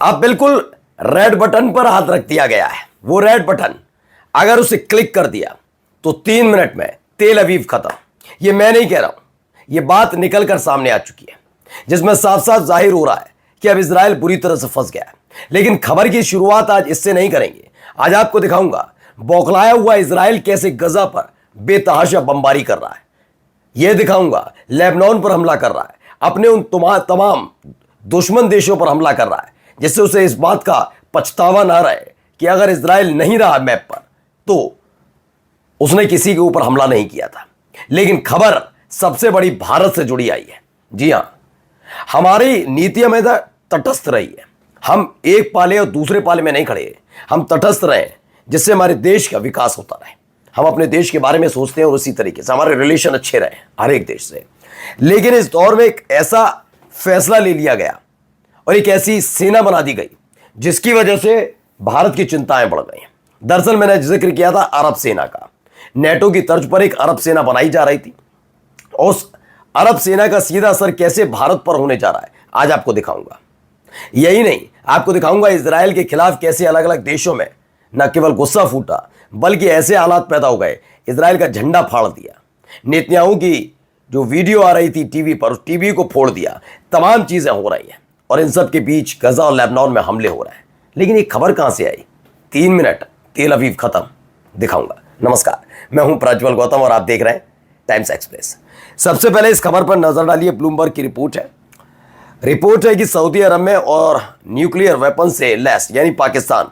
अब बिल्कुल red button पर हाथ रख दिया गया है। वो रेड बटन अगर उसे क्लिक कर दिया तो 3 मिनट में तेल अवीव खत्म। ये मैं नहीं कह रहा हूं, ये बात निकल कर सामने आ चुकी है, जिसमें साफ साफ जाहिर हो रहा है कि अब इजराइल बुरी तरह से फंस गया है। लेकिन खबर की शुरुआत आज इससे नहीं करेंगे। आज आपको दिखाऊंगा बौखलाया हुआ इजराइल कैसे गजा पर बेतहाशा बमबारी कर रहा है। यह दिखाऊंगा लेबनान पर हमला कर रहा है, अपने उन तमाम दुश्मन देशों पर हमला कर रहा है, जिससे उसे इस बात का पछतावा ना रहे कि अगर इजराइल नहीं रहा मैप पर तो उसने किसी के ऊपर हमला नहीं किया था। लेकिन खबर सबसे बड़ी भारत से जुड़ी आई है। जी हां, हमारी नीति हमेशा तटस्थ रही है। हम एक पाले और दूसरे पाले में नहीं खड़े, हम तटस्थ रहे जिससे हमारे देश का विकास होता रहे। हम अपने देश के बारे में सोचते हैं और उसी तरीके से हमारे रिलेशन अच्छे रहे हर एक देश से। लेकिन इस दौर में एक ऐसा फैसला ले लिया गया और एक ऐसी सेना बना दी गई जिसकी वजह से भारत की चिंताएं बढ़ गई। दरअसल मैंने जिक्र किया था अरब सेना का। नेटो की तर्ज पर एक अरब सेना बनाई जा रही थी। उस अरब सेना का सीधा असर कैसे भारत पर होने जा रहा है आज आपको दिखाऊंगा। यही नहीं, आपको दिखाऊंगा इजराइल के खिलाफ कैसे अलग अलग देशों में न केवल गुस्सा फूटा बल्कि ऐसे हालात पैदा हो गए, इजराइल का झंडा फाड़ दिया। नेतन्याहू की जो वीडियो आ रही थी टीवी पर, उस टीवी को फोड़ दिया। तमाम चीजें हो रही हैं और इन सब के बीच गजा और लेबनान में हमले हो रहे हैं। लेकिन ये खबर कहां से आई? 3 मिनट तेल अवीव खत्म, दिखाऊंगा। नमस्कार, मैं हूं प्रज्वल गौतम और आप देख रहे हैं टाइम्स एक्सप्रेस। सबसे पहले इस खबर पर नजर डालिए। ब्लूमबर्ग की रिपोर्ट है कि सऊदी अरब में और न्यूक्लियर वेपन से लैस यानी पाकिस्तान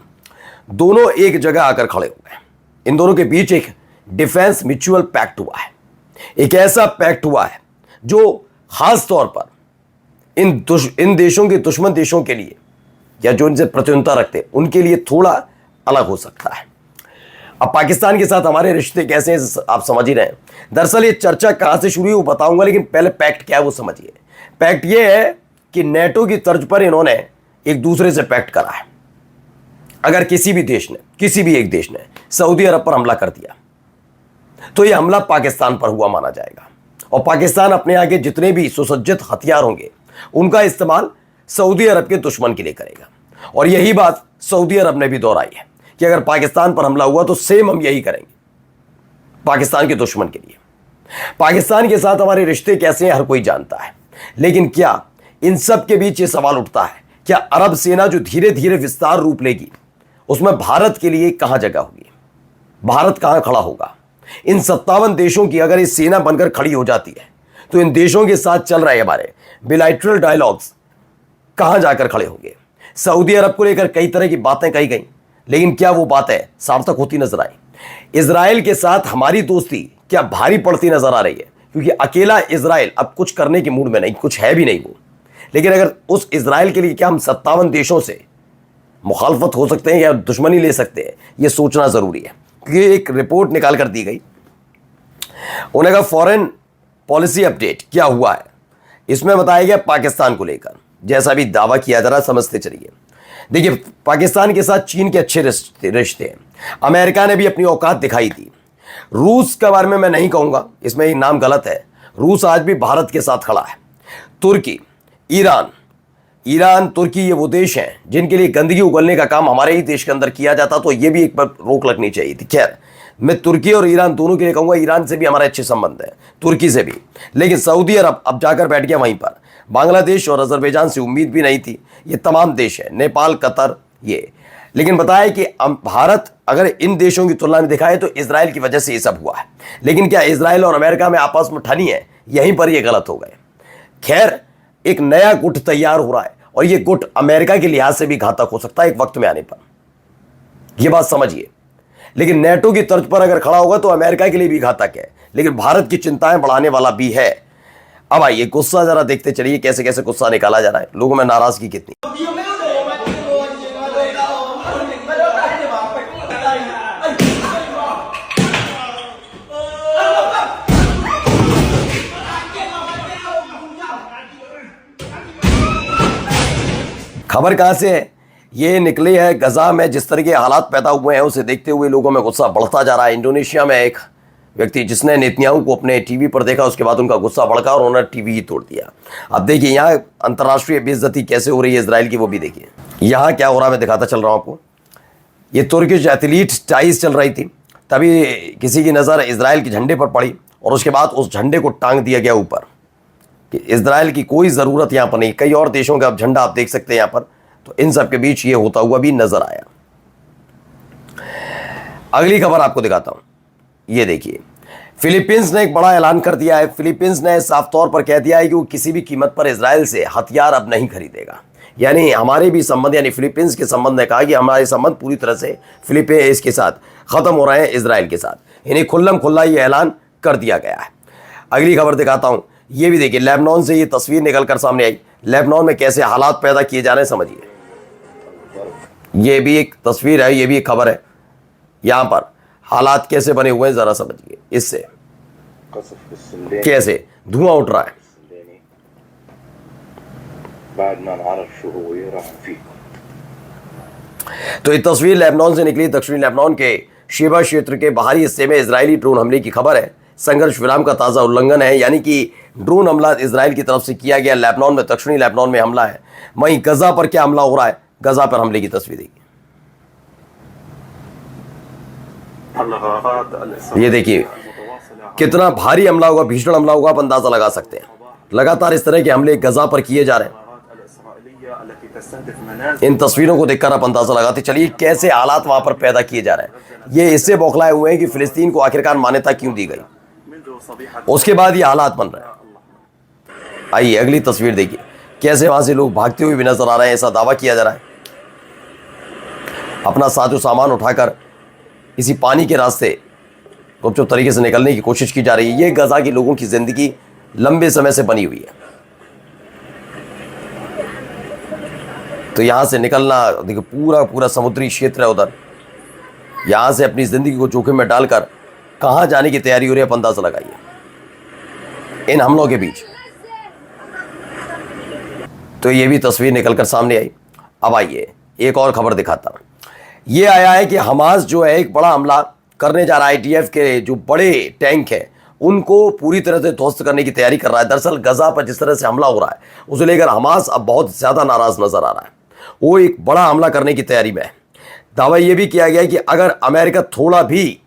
दोनों एक जगह आकर खड़े हो गए। इन दोनों के बीच एक डिफेंस म्यूचुअल पैक्ट हुआ है। एक ऐसा पैक्ट हुआ है जो खास तौर पर इन देशों के दुश्मन देशों के लिए या जो इनसे प्रतिद्वंद्विता रखते उनके लिए थोड़ा अलग हो सकता है। अब पाकिस्तान के साथ हमारे रिश्ते कैसे हैं आप समझ ही रहे हैं। दरअसल ये चर्चा कहां से शुरू हुई वो बताऊंगा, लेकिन पहले पैक्ट क्या है वो समझिए। पैक्ट ये है कि नेटो की तर्ज पर इन्होंने एक दूसरे से पैक्ट करा है। अगर किसी भी एक देश ने सऊदी अरब पर हमला कर दिया तो यह हमला पाकिस्तान पर हुआ माना जाएगा और पाकिस्तान अपने आगे जितने भी सुसज्जित हथियार होंगे उनका इस्तेमाल सऊदी अरब के दुश्मन के लिए करेगा। और यही बात सऊदी अरब ने भी दोहराई है कि अगर पाकिस्तान पर हमला हुआ तो सेम हम यही करेंगे पाकिस्तान के दुश्मन के लिए। पाकिस्तान के साथ हमारे रिश्ते कैसे हैं हर कोई जानता है, लेकिन क्या इन सब के बीच ये सवाल उठता है, क्या अरब सेना जो धीरे धीरे विस्तार रूप लेगी उसमें भारत के लिए कहां जगह होगी? भारत कहां खड़ा होगा? इन 57 देशों की अगर ये सेना बनकर खड़ी हो जाती है तो इन देशों के साथ चल रहे हमारे बिलैटरल डायलॉग्स कहां जाकर खड़े होंगे? सऊदी अरब को लेकर कई तरह की बातें कही गई, लेकिन क्या वो बातें सार्थक होती नजर आई? इजराइल के साथ हमारी दोस्ती क्या भारी पड़ती नजर आ रही है? क्योंकि अकेला इजराइल अब कुछ करने के मूड में नहीं, कुछ है भी नहीं वो। लेकिन अगर उस इजराइल के लिए क्या हम 57 देशों से मुखालफत हो सकते हैं या दुश्मनी ले सकते हैं, यह सोचना जरूरी है। क्योंकि एक रिपोर्ट निकाल कर दी गई, उन्होंने कहा फॉरेन पॉलिसी अपडेट क्या हुआ है, इसमें बताया गया पाकिस्तान को लेकर जैसा भी दावा किया जा रहा है समझते चलिए। देखिए, पाकिस्तान के साथ चीन के अच्छे रिश्ते हैं। अमेरिका ने भी अपनी औकात दिखाई थी। रूस के बारे में मैं नहीं कहूंगा, इसमें एक नाम गलत है। रूस आज भी भारत के साथ खड़ा है। तुर्की, ईरान, तुर्की ये वो देश हैं जिनके लिए गंदगी उगलने का काम हमारे ही देश के अंदर किया जाता, तो ये भी एक बार रोक लगनी चाहिए थी। खैर, मैं तुर्की और ईरान दोनों के लिए कहूंगा। ईरान से भी हमारे अच्छे संबंध हैं, तुर्की से भी। लेकिन सऊदी अरब अब जाकर बैठ गया वहीं पर। बांग्लादेश और अजरबैजान से उम्मीद भी नहीं थी। ये तमाम देश हैं, नेपाल, कतर, ये। लेकिन बताया कि भारत अगर इन देशों की तुलना में दिखाए तो इजराइल की वजह से ये सब हुआ है। लेकिन क्या इजराइल और अमेरिका में आपस में ठनी है? यहीं पर ये गलत हो गए। खैर, एक नया गुट तैयार हो रहा है और ये गुट अमेरिका के लिहाज से भी घातक हो सकता है एक वक्त में आने पर, यह बात समझिए। लेकिन नेटो की तर्ज पर अगर खड़ा होगा तो अमेरिका के लिए भी घातक है, लेकिन भारत की चिंताएं बढ़ाने वाला भी है। अब आइए गुस्सा जरा देखते चलिए कैसे कैसे गुस्सा निकाला जा रहा है, लोगों में नाराजगी कितनी। खबर कहां से है? ये निकली है गजा में जिस तरह के हालात पैदा हुए हैं उसे देखते हुए लोगों में गुस्सा बढ़ता जा रहा है। इंडोनेशिया में एक व्यक्ति जिसने नेतन्याहू को अपने टीवी पर देखा, उसके बाद उनका गुस्सा भड़का और उन्होंने टीवी ही तोड़ दिया। अब देखिए यहाँ अंतर्राष्ट्रीय बेइज्जती कैसे हो रही है इजराइल की, वो भी देखिए। यहाँ क्या हो रहा है मैं दिखाता चल रहा हूँ आपको। ये तुर्किश एथलीट टाइज चल रही थी, तभी किसी की नज़र इजराइल के झंडे पर पड़ी और उसके बाद उस झंडे को टांग दिया गया ऊपर कि इजराइल की कोई ज़रूरत यहाँ पर नहीं। कई और देशों का झंडा आप देख सकते हैं यहाँ पर। तो इन सब के बीच ये होता हुआ भी नजर आया। अगली खबर आपको दिखाता हूं, ये देखिए। फिलीपींस ने एक बड़ा ऐलान कर दिया है। फिलीपींस ने साफ तौर पर कह दिया है कि वो किसी भी कीमत पर इजराइल से हथियार अब नहीं खरीदेगा। यानी हमारे भी संबंध, यानी फिलीपींस के संबंध ने कहा कि हमारे संबंध पूरी तरह से फिलीपींस के साथ खत्म हो रहे हैं, इजराइल के साथ। यानी खुल्लम खुल्ला ये ऐलान कर दिया गया है। अगली खबर दिखाता हूं, ये भी देखिए। लेबनान से ये तस्वीर निकलकर सामने आई। लेबनान में कैसे हालात पैदा किए जा रहे हैं समझिए। ये भी एक तस्वीर है, ये भी एक खबर है। यहां पर हालात कैसे बने हुए हैं जरा समझिए। इससे कैसे धुआं उठ रहा है। तो ये तस्वीर लेबनान से निकली। दक्षिणी लेबनान के शिबा क्षेत्र के बाहरी हिस्से में इजरायली ड्रोन हमले की खबर है। संघर्ष विराम का ताजा उल्लंघन है, यानी कि ड्रोन हमला इजराइल की तरफ से किया गया लेबनान में, दक्षिणी लेबनान में हमला है। वहीं गजा पर क्या हमला हो रहा है, गजा पर हमले की तस्वीर देखिए। ये देखिए कितना भारी हमला होगा, भीषण हमला होगा, आप अंदाजा लगा सकते हैं। लगातार इस तरह के हमले गजा पर किए जा रहे हैं। इन तस्वीरों को देखकर आप अंदाजा लगाते चलिए कैसे हालात वहां पर पैदा किए जा रहे हैं। ये इससे बौखलाए हुए हैं कि फिलिस्तीन को आखिरकार मान्यता क्यों दी गई, उसके बाद ये हालात बन रहे हैं। आइए अगली तस्वीर देखिए, कैसे वहां से लोग भागते हुए भी नजर आ रहे हैं। ऐसा दावा किया जा रहा है अपना साजो सामान उठाकर इसी पानी के रास्ते गुपचुप तरीके से निकलने की कोशिश की जा रही है। ये गजा के लोगों की जिंदगी लंबे समय से बनी हुई है। तो यहां से निकलना, देखिए पूरा पूरा समुद्री क्षेत्र है उधर। यहां से अपनी जिंदगी को जोखिम में डालकर कहां जाने की तैयारी हो रही है, आप अंदाजा लगाइए इन हमलों के बीच। तो ये भी तस्वीर निकलकर सामने आई। अब आइए एक और खबर दिखाता हूं। ये आया है कि हमास जो है एक बड़ा हमला करने जा रहा है। IDF के जो बड़े टैंक हैं उनको पूरी तरह से ध्वस्त करने की तैयारी कर रहा है। दरअसल गजा पर जिस तरह से हमला हो रहा है उसे लेकर हमास अब बहुत ज्यादा नाराज नजर आ रहा है। वो एक बड़ा हमला करने की तैयारी में है। दावा यह भी किया गया है कि अगर अमेरिका थोड़ा भी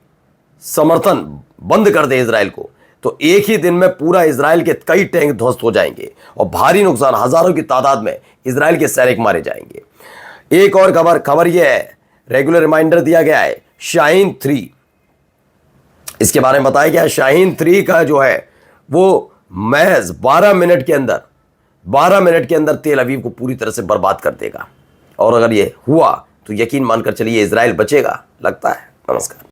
समर्थन बंद कर दे इजराइल को, तो एक ही दिन में पूरा इजराइल के कई टैंक ध्वस्त हो जाएंगे और भारी नुकसान, हजारों की तादाद में इजराइल के सैनिक मारे जाएंगे। एक और खबर यह है, रेगुलर रिमाइंडर दिया गया है शाहीन 3, इसके बारे में बताया गया। शाहीन 3 का जो है वो महज 12 मिनट के अंदर तेल अवीव को पूरी तरह से बर्बाद कर देगा। और अगर ये हुआ तो यकीन मानकर चलिए इजराइल बचेगा, लगता है। नमस्कार।